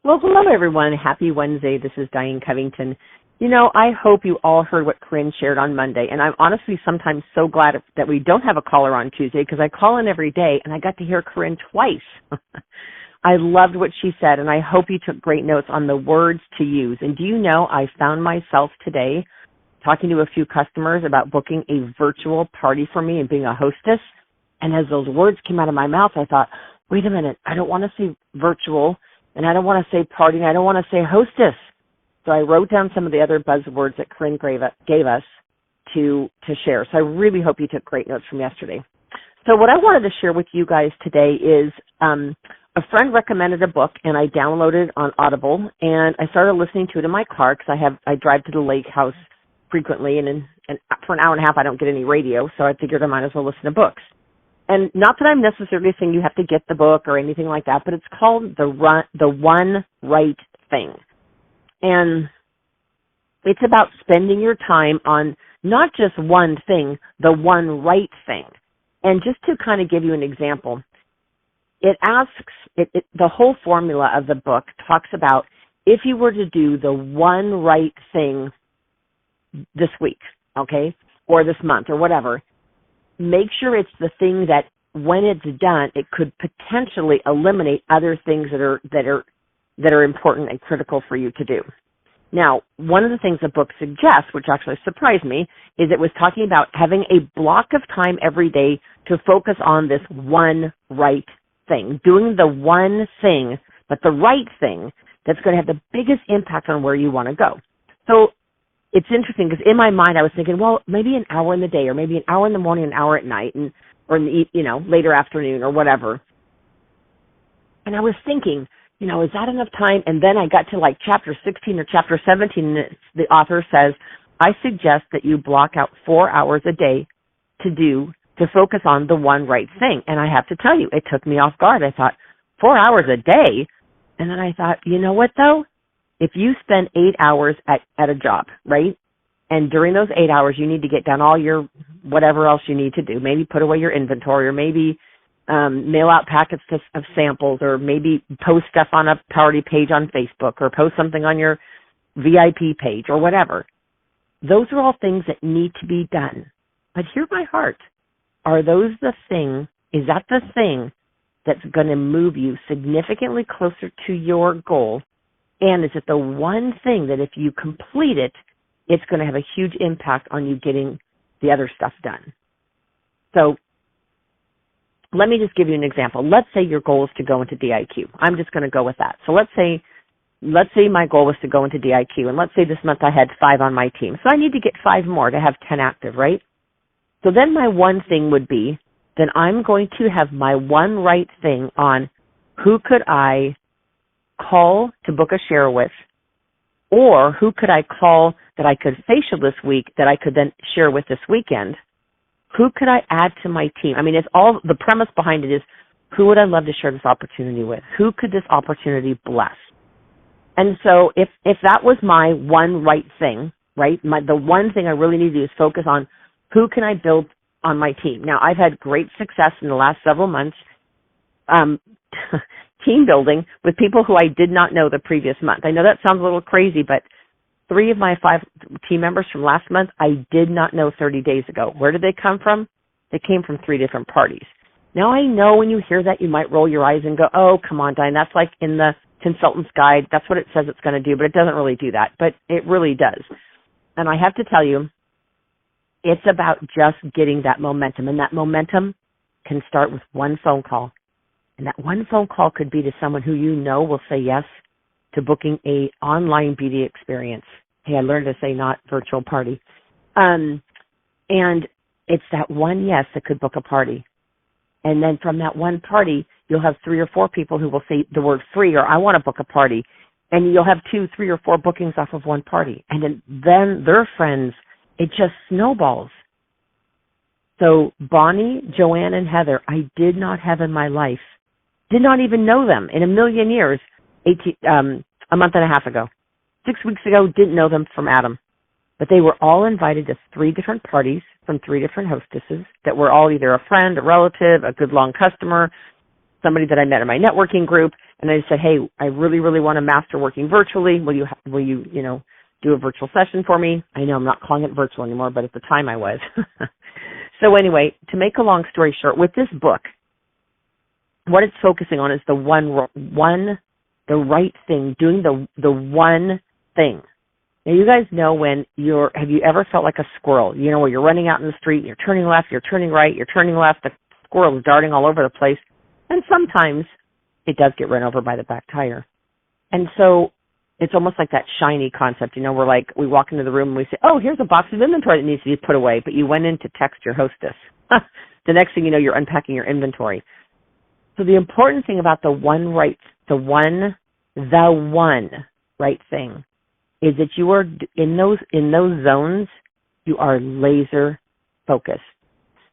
Well, hello, everyone. Happy Wednesday. This is Diane Covington. You know, I hope you all heard what Corinne shared on Monday, and I'm honestly sometimes so glad that we don't have a caller on Tuesday because I call in every day, and I got to hear Corinne twice. I loved what she said, and I hope you took great notes on the words to use. And do you know, I found myself today talking to a few customers about booking a virtual party for me and being a hostess, and as those words came out of my mouth, I thought, wait a minute, I don't want to say virtual, and I don't want to say party, and I don't want to say hostess. So I wrote down some of the other buzzwords that Corinne gave us to share. So I really hope you took great notes from yesterday. So what I wanted to share with you guys today is a friend recommended a book, and I downloaded it on Audible, and I started listening to it in my car because I drive to the lake house frequently, and for an hour and a half I don't get any radio, so I figured I might as well listen to books. And not that I'm necessarily saying you have to get the book or anything like that, but it's called The One Right Thing. And it's about spending your time on not just one thing, the one right thing. And just to kind of give you an example, it asks, the whole formula of the book talks about if you were to do the one right thing this week, okay, or this month or whatever, make sure it's the thing that when it's done, it could potentially eliminate other things that are important and critical for you to do. Now, one of the things the book suggests, which actually surprised me, is it was talking about having a block of time every day to focus on this one right thing, doing the one thing, but the right thing that's going to have the biggest impact on where you want to go. So it's interesting because in my mind I was thinking, well, maybe an hour in the day or maybe an hour in the morning, an hour at night, or in the later afternoon or whatever. And I was thinking, is that enough time? And then I got to like chapter 16 or chapter 17, and the author says, I suggest that you block out 4 hours a day to focus on the one right thing. And I have to tell you, it took me off guard. I thought, 4 hours a day? And then I thought, you know what though? If you spend 8 hours at a job, right? And during those 8 hours, you need to get done all your whatever else you need to do. Maybe put away your inventory, or maybe mail out packets of samples, or maybe post stuff on a party page on Facebook, or post something on your VIP page, or whatever. Those are all things that need to be done. But hear my heart. Are those the thing? Is that the thing that's going to move you significantly closer to your goal? And is it the one thing that if you complete it, it's going to have a huge impact on you getting the other stuff done? So let me just give you an example. Let's say your goal is to go into DIQ. I'm just going to go with that. So let's say my goal was to go into DIQ, and let's say this month I had 5 on my team. So I need to get 5 more to have 10 active, right? So then my one thing would be, then I'm going to have my one right thing on who could I call to book a share with, or who could I call that I could facial this week that I could then share with this weekend? Who could I add to my team? I mean, it's all, the premise behind it is, who would I love to share this opportunity with? Who could this opportunity bless? And so if that was my one right thing, right, the one thing I really need to do is focus on who can I build on my team. Now, I've had great success in the last several months team building with people who I did not know the previous month. I know that sounds a little crazy, but 3 of my 5 team members from last month, I did not know 30 days ago. Where did they come from? They came from 3 different parties. Now, I know when you hear that, you might roll your eyes and go, oh, come on, Diane, that's like in the consultant's guide. That's what it says it's going to do, but it doesn't really do that. But it really does. And I have to tell you, it's about just getting that momentum. And that momentum can start with one phone call. And that one phone call could be to someone who you know will say yes to booking a online beauty experience. Hey, I learned to say not virtual party. And it's that one yes that could book a party. And then from that one party, you'll have 3 or 4 people who will say the word free, or I want to book a party. And you'll have 2, 3, or 4 bookings off of one party. And then their friends, it just snowballs. So Bonnie, Joanne, and Heather, I did not have in my life, did not even know them in a million years, a month and a half ago. 6 weeks ago, didn't know them from Adam. But they were all invited to 3 different parties from 3 different hostesses that were all either a friend, a relative, a good long customer, somebody that I met in my networking group. And I said, hey, I really, really want to master working virtually. Will you, do a virtual session for me? I know I'm not calling it virtual anymore, but at the time I was. So anyway, to make a long story short, with this book, what it's focusing on is the right thing, doing the one thing. Now, you guys know have you ever felt like a squirrel? Where you're running out in the street, you're turning left, you're turning right, you're turning left, the squirrel is darting all over the place. And sometimes it does get run over by the back tire. And so it's almost like that shiny concept, we walk into the room and we say, oh, here's a box of inventory that needs to be put away, but you went in to text your hostess. The next thing you know, you're unpacking your inventory. So the important thing about the one right thing is that you are in those zones, you are laser focused.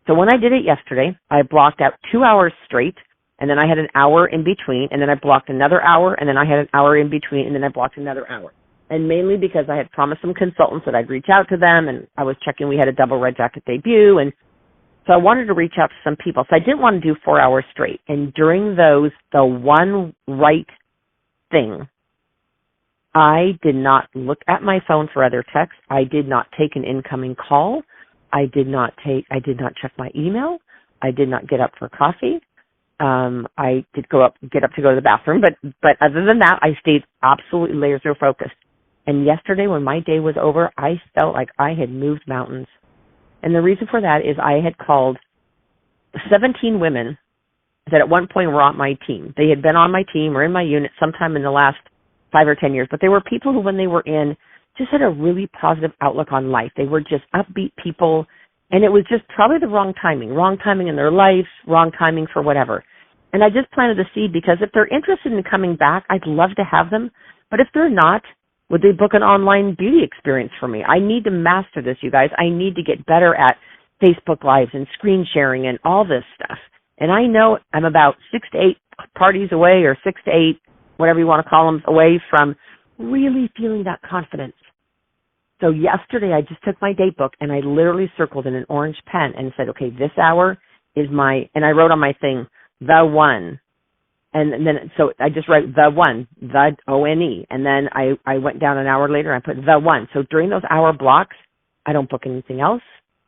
So when I did it yesterday, I blocked out 2 hours straight, and then I had an hour in between, and then I blocked another hour, and then I had an hour in between, and then I blocked another hour. And mainly because I had promised some consultants that I'd reach out to them, and I was checking we had a double red jacket debut, and so I wanted to reach out to some people. So I didn't want to do 4 hours straight. And during those, the one right thing, I did not look at my phone for other texts. I did not take an incoming call. I did not check my email. I did not get up for coffee. I did get up to go to the bathroom, but other than that, I stayed absolutely laser focused. And yesterday, when my day was over, I felt like I had moved mountains. And the reason for that is I had called 17 women that at one point were on my team. They had been on my team or in my unit sometime in the last 5 or 10 years, but they were people who, when they were in, just had a really positive outlook on life. They were just upbeat people, and it was just probably the wrong timing in their life, wrong timing for whatever. And I just planted the seed because if they're interested in coming back, I'd love to have them. But if they're not, would they book an online beauty experience for me? I need to master this, you guys. I need to get better at Facebook Lives and screen sharing and all this stuff. And I know I'm about 6 to 8 parties away, or 6 to 8, whatever you want to call them, away from really feeling that confidence. So yesterday I just took my date book and I literally circled in an orange pen and said, okay, this hour is and I wrote on my thing, the one. And then, so I just write the one, the O-N-E. And then I went down an hour later and I put the one. So during those hour blocks, I don't book anything else.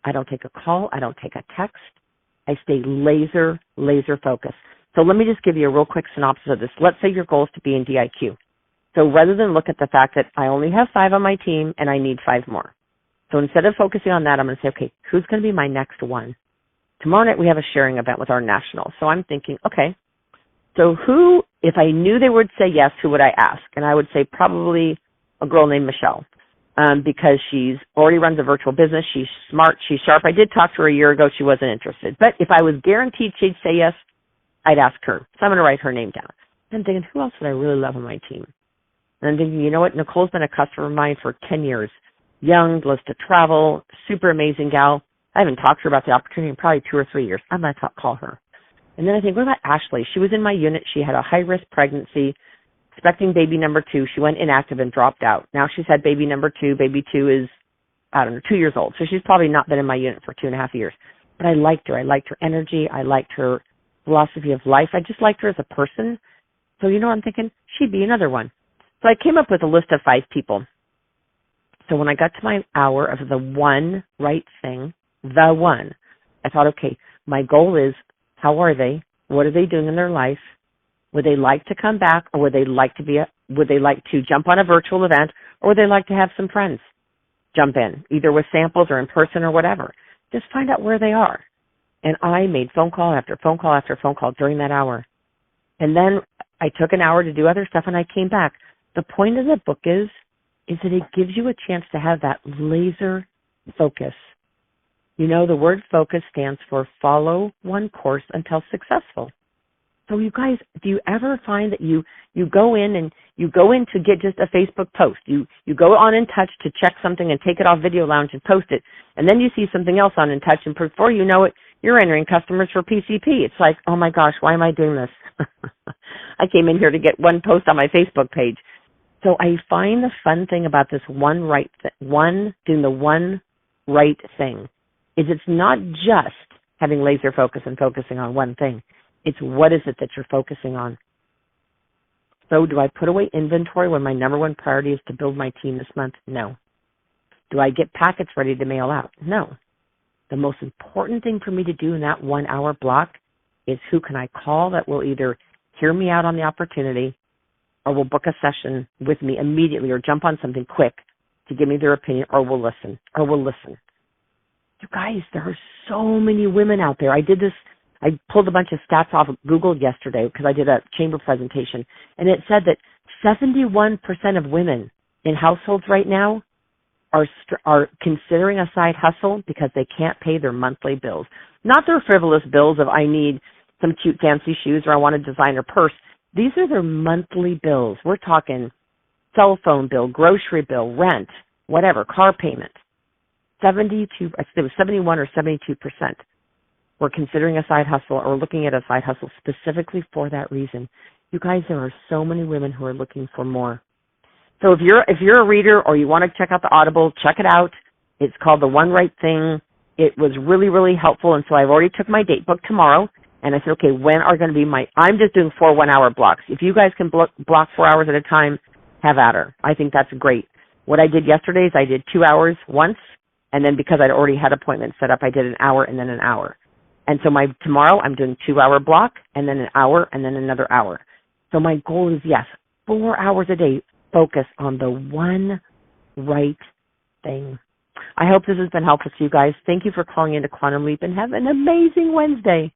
I don't take a call. I don't take a text. I stay laser focused. So let me just give you a real quick synopsis of this. Let's say your goal is to be in DIQ. So rather than look at the fact that I only have 5 on my team and I need 5 more. So instead of focusing on that, I'm going to say, okay, who's going to be my next one? Tomorrow night we have a sharing event with our national. So I'm thinking, okay, so who, if I knew they would say yes, who would I ask? And I would say probably a girl named Michelle, because she's already runs a virtual business. She's smart. She's sharp. I did talk to her a year ago. She wasn't interested. But if I was guaranteed she'd say yes, I'd ask her. So I'm going to write her name down. I'm thinking, who else would I really love on my team? And I'm thinking, you know what? Nicole's been a customer of mine for 10 years. Young, loves to travel, super amazing gal. I haven't talked to her about the opportunity in probably 2 or 3 years. I'm going to call her. And then I think, what about Ashley? She was in my unit. She had a high-risk pregnancy, expecting baby number 2. She went inactive and dropped out. Now she's had baby number 2. Baby 2 is, 2 years old. So she's probably not been in my unit for 2.5 years. But I liked her. I liked her energy. I liked her philosophy of life. I just liked her as a person. So you know what I'm thinking? She'd be another one. So I came up with a list of 5 people. So when I got to my hour of the one right thing, the one, I thought, okay, my goal is, how are they? What are they doing in their life? Would they like to come back, or would they like to jump on a virtual event, or would they like to have some friends jump in, either with samples or in person or whatever? Just find out where they are. And I made phone call after phone call after phone call during that hour. And then I took an hour to do other stuff, and I came back. The point of the book is that it gives you a chance to have that laser focus. You know, the word focus stands for follow one course until successful. So you guys, do you ever find that you go in to get just a Facebook post? You go on In Touch to check something and take it off Video Lounge and post it. And then you see something else on In Touch, and before you know it, you're entering customers for PCP. It's like, oh my gosh, why am I doing this? I came in here to get one post on my Facebook page. So I find the fun thing about this doing the one right thing is it's not just having laser focus and focusing on one thing. It's what is it that you're focusing on. So do I put away inventory when my number one priority is to build my team this month? No. Do I get packets ready to mail out? No. The most important thing for me to do in that 1 hour block is who can I call that will either hear me out on the opportunity or will book a session with me immediately or jump on something quick to give me their opinion or will listen. You guys, there are so many women out there. I pulled a bunch of stats off of Google yesterday because I did a chamber presentation, and it said that 71% of women in households right now are considering a side hustle because they can't pay their monthly bills. Not their frivolous bills of I need some cute fancy shoes or I want a designer purse. These are their monthly bills. We're talking cell phone bill, grocery bill, rent, whatever, car payment. 71 or 72% were considering a side hustle or looking at a side hustle specifically for that reason. You guys, there are so many women who are looking for more. So if you're a reader or you want to check out the Audible, check it out. It's called The One Right Thing. It was really, really helpful. And so I've already took my date book tomorrow. And I said, okay, when are going to be I'm just doing 4 1-hour blocks. If you guys can block 4 hours at a time, have at her. I think that's great. What I did yesterday is I did 2 hours once. And then because I'd already had appointments set up, I did an hour and then an hour. And so tomorrow I'm doing 2 hour block and then an hour and then another hour. So my goal is, yes, 4 hours a day. Focus on the one right thing. I hope this has been helpful to you guys. Thank you for calling into Quantum Leap and have an amazing Wednesday.